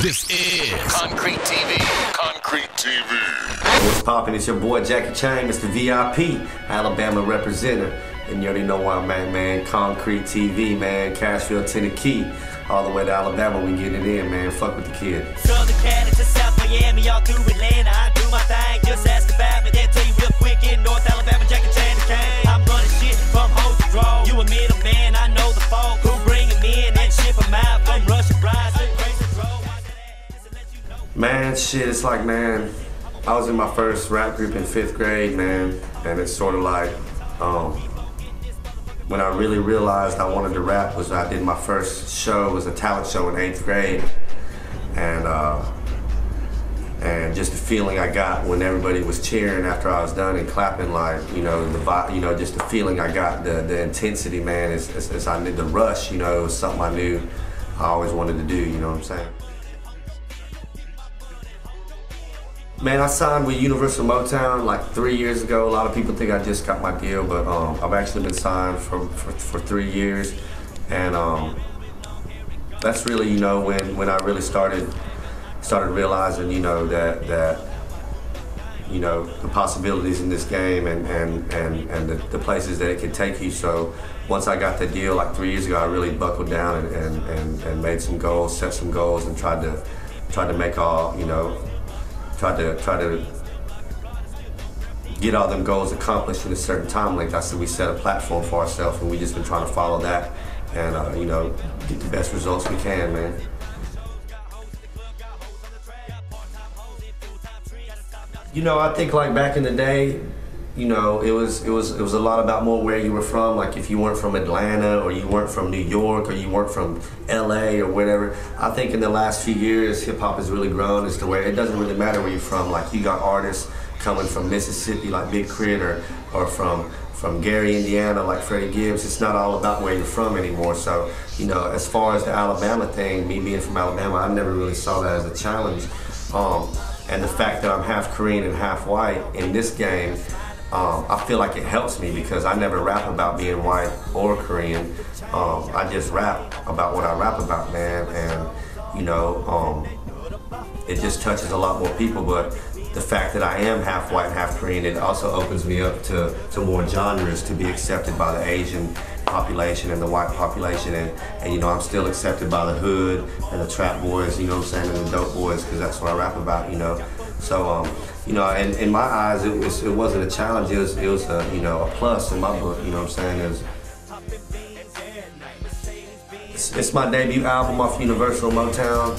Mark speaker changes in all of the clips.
Speaker 1: This is Concrete TV. Concrete TV.
Speaker 2: What's poppin'? It's your boy Jackie Chang, Mr. VIP, Alabama representative. And you already know where I'm at, man. Concrete TV, man. Nashville, Tennessee. All the way to Alabama, we get it in, man. Fuck with the kid.
Speaker 3: Southern Cali to South Miami, all through Atlanta. I do my thing, just ask about me. They'll tell you real quick in North Alabama, Jackie Chang the King. I'm running shit from hose to draw. You a middleman, I know the folk who bring them in and ship them out from Russian brides to crazy draw.
Speaker 2: Man, shit, it's like, man, I was in my first rap group in 5th grade, man. And it's sort of like, when I really realized I wanted to rap was I did my first show, was a talent show in 8th grade. And just the feeling I got when everybody was cheering after I was done and clapping, like, you know, the vibe, you know, just the feeling I got, the intensity, man, is I did the rush, you know, it was something I knew I always wanted to do, you know what I'm saying? Man, I signed with Universal Motown like 3 years ago. A lot of people think I just got my deal, but I've actually been signed for 3 years. And that's really, you know, when I really started realizing, you know, that you know, the possibilities in this game and the places that it can take you. So once I got the deal like 3 years ago, I really buckled down and made some goals, set some goals, and tried to make all, you know, try to get all them goals accomplished in a certain time length. I said we set a platform for ourselves, and we just been trying to follow that and you know, get the best results we can, man. You know, I think like back in the day, you know, it was a lot about more where you were from. Like if you weren't from Atlanta or you weren't from New York or you weren't from LA or whatever. I think in the last few years, hip hop has really grown as to where it doesn't really matter where you're from. Like you got artists coming from Mississippi like Big Crit or from Gary, Indiana like Freddie Gibbs. It's not all about where you're from anymore. So, you know, as far as the Alabama thing, me being from Alabama, I never really saw that as a challenge. And the fact that I'm half Korean and half white in this game, I feel like it helps me because I never rap about being white or Korean. I just rap about what I rap about, man. And, you know, it just touches a lot more people. But the fact that I am half white and half Korean, it also opens me up to more genres to be accepted by the Asian population and the white population. And you know, I'm still accepted by the hood and the trap boys, you know what I'm saying, and the dope boys, because that's what I rap about, you know. So, you know, in my eyes, it wasn't a challenge. It was a, you know, a plus in my book. You know what I'm saying? It's my debut album off Universal Motown.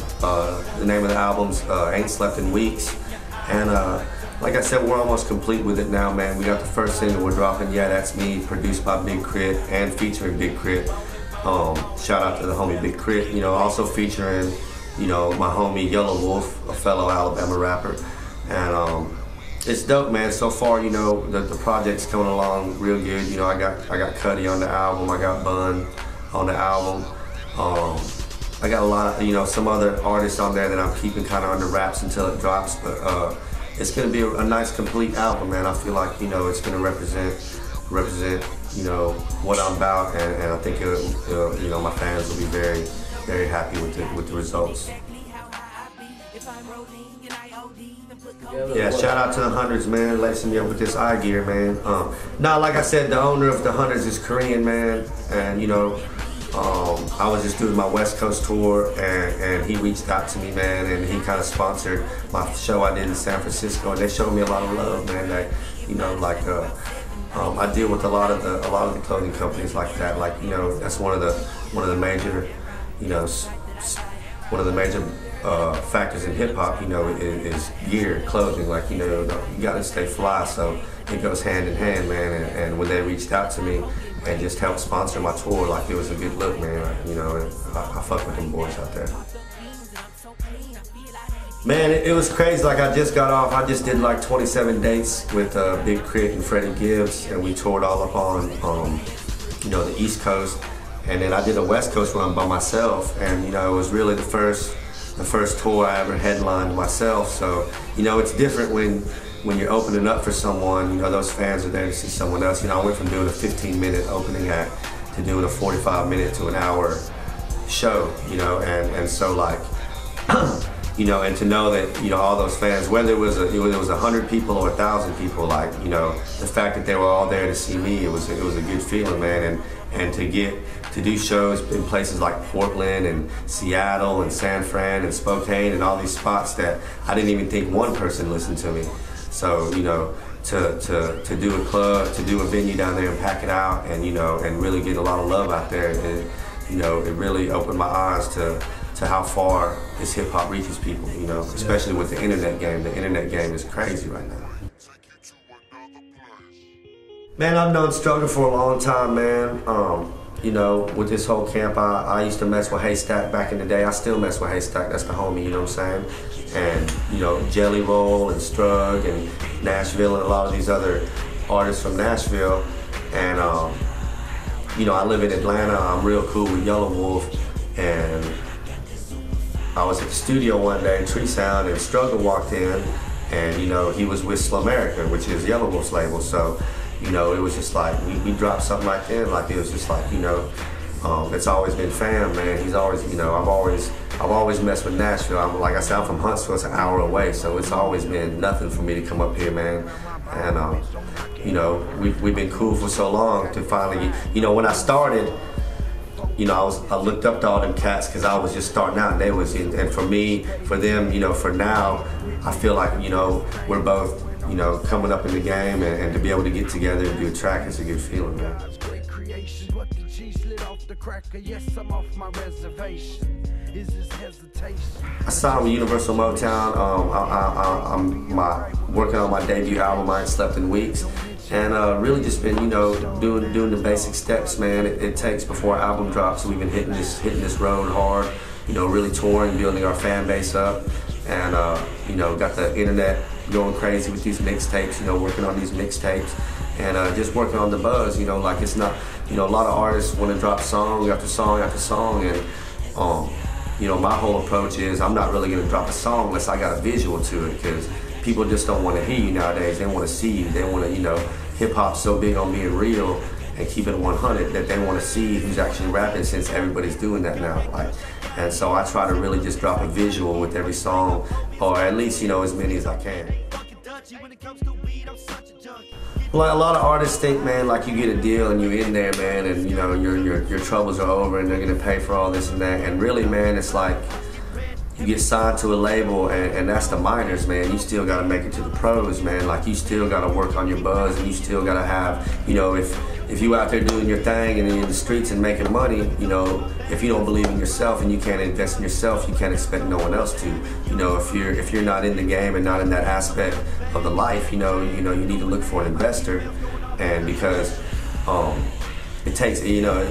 Speaker 2: The name of the album's Ain't Slept in Weeks. And like I said, we're almost complete with it now, man. We got the first single we're dropping. Yeah, That's Me, produced by Big Crit and featuring Big Crit. Shout out to the homie Big Crit. You know, also featuring, you know, my homie Yellow Wolf, a fellow Alabama rapper. And it's dope, man. So far, you know, the project's coming along real good. You know, I got Cuddy on the album, I got Bun on the album. I got a lot of, you know, some other artists on there that I'm keeping kind of under wraps until it drops. But it's gonna be a nice complete album, man. I feel like, you know, it's gonna represent, you know, what I'm about, and I think you know, my fans will be very, very happy with the results. Yeah, shout out to the Hundreds, man, lacing me up with this eye gear, man. Now, like I said, the owner of the Hundreds is Korean, man, and you know, I was just doing my West Coast tour, and he reached out to me, man, and he kind of sponsored my show I did in San Francisco, and they showed me a lot of love, man. That, you know, like I deal with a lot of the clothing companies like that. Like, you know, that's one of the major, you know, one of the major factors in hip hop, you know, is gear, clothing. Like, you know, you gotta stay fly, so it goes hand in hand, man. And when they reached out to me and just helped sponsor my tour, like, it was a good look, man. You know, and I fuck with them boys out there. Man, it was crazy. Like, I just got off. I just did like 27 dates with Big Crit and Freddie Gibbs, and we toured all up on, you know, the East Coast. And then I did a West Coast run by myself, and you know, it was really the first tour I ever headlined myself. So, you know, it's different when you're opening up for someone. You know, those fans are there to see someone else. You know, I went from doing a 15-minute opening act to doing a 45-minute to an hour show. You know, and so like you know, and to know that, you know, all those fans, whether it was 100 people or 1,000 people, like, you know, the fact that they were all there to see me, it was a good feeling, man. And to get to do shows in places like Portland and Seattle and San Fran and Spokane and all these spots that I didn't even think one person listened to me. So, you know, to do a club, to do a venue down there and pack it out, and, you know, and really get a lot of love out there, and, you know, it really opened my eyes to how far this hip hop reaches people, you know, especially with the internet game. The internet game is crazy right now. Man, I've known Struggle for a long time, man. You know, with this whole camp, I used to mess with Haystack back in the day. I still mess with Haystack, that's the homie, you know what I'm saying? And, you know, Jelly Roll and Strug and Nashville and a lot of these other artists from Nashville. And, you know, I live in Atlanta. I'm real cool with Yellow Wolf. And I was at the studio one day, Tree Sound, and Struggle walked in, and, you know, he was with Slumerica, which is Yellow Wolf's label. So, you know, it was just like, we dropped something like that. Like, it was just like, you know, it's always been fam, man. He's always, you know, I've always messed with Nashville. Like I said, I'm from Huntsville, it's an hour away, so it's always been nothing for me to come up here, man. And, you know, we've been cool for so long to finally, you know, when I started, you know, I looked up to all them cats because I was just starting out, and they was, and for me, for them, you know, for now, I feel like, you know, we're both, you know, coming up in the game, and to be able to get together and do a track is a good feeling, man. I signed with Universal Motown. I'm working on my debut album. I ain't slept in weeks, and really just been, you know, doing the basic steps, man. It takes before an album drops. We've been hitting this road hard, you know, really touring, building our fan base up, and you know, got the internet going crazy with these mixtapes, you know, working on these mixtapes, and just working on the buzz, you know, like it's not, you know, a lot of artists want to drop song after song after song, and you know, my whole approach is I'm not really going to drop a song unless I got a visual to it, because people just don't want to hear you nowadays. They want to see you. They want to, you know, hip-hop's so big on being real and keeping it 100 that they want to see who's actually rapping, since everybody's doing that now. Like, and so I try to really just drop a visual with every song, or at least, you know, as many as I can. Like, a lot of artists think, man, like you get a deal and you're in there, man, and, you know, your troubles are over and they're gonna pay for all this and that. And really, man, it's like you get signed to a label, and that's the minors, man. You still gotta make it to the pros, man. Like, you still gotta work on your buzz, and you still gotta have, you know, if you out there doing your thing and in the streets and making money, you know, if you don't believe in yourself and you can't invest in yourself, you can't expect no one else to. You know, if you're not in the game and not in that aspect of the life, you know, you need to look for an investor. And because it takes, you know,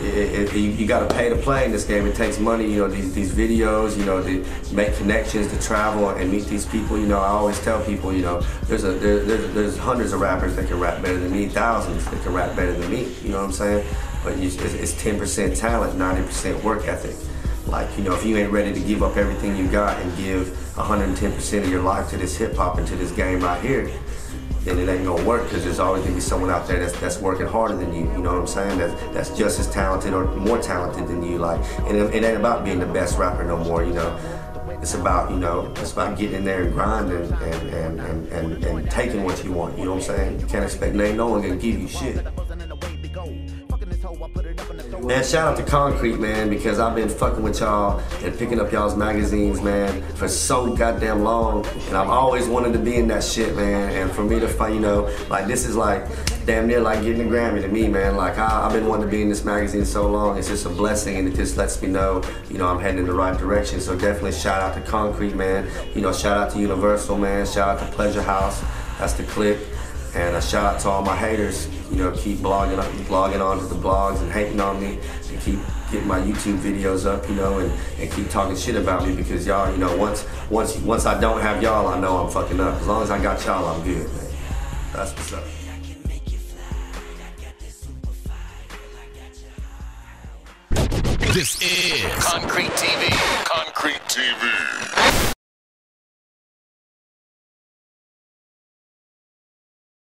Speaker 2: you got to pay to play in this game. It takes money, you know, these videos, you know, to make connections, to travel and meet these people. You know, I always tell people, you know, there's hundreds of rappers that can rap better than me, thousands that can rap better than me. You know what I'm saying? But it's 10% talent, 90% work ethic. Like, you know, if you ain't ready to give up everything you got and give 110% of your life to this hip hop and to this game right here, then it ain't gonna work, because there's always gonna be someone out there that's working harder than you. You know what I'm saying? That's just as talented or more talented than you. Like, and it ain't about being the best rapper no more. You know, it's about, you know, it's about getting in there and grinding and taking what you want. You know what I'm saying? You can't expect no one gonna give you shit. Man, shout out to Concrete, man, because I've been fucking with y'all and picking up y'all's magazines, man, for so goddamn long, and I've always wanted to be in that shit, man. And for me to find, you know, like, this is like damn near like getting a Grammy to me, man. Like, I've been wanting to be in this magazine so long. It's just a blessing, and it just lets me know, you know, I'm heading in the right direction. So definitely shout out to Concrete, man. You know, shout out to Universal, man. Shout out to Pleasure House. That's the clip. And a shout out to all my haters. You know, keep blogging onto the blogs and hating on me, and keep getting my YouTube videos up, you know, and keep talking shit about me, because y'all, you know, once I don't have y'all, I know I'm fucking up. As long as I got y'all, I'm good, man. That's what's up.
Speaker 1: This is CONCRETetv. CONCRETetv.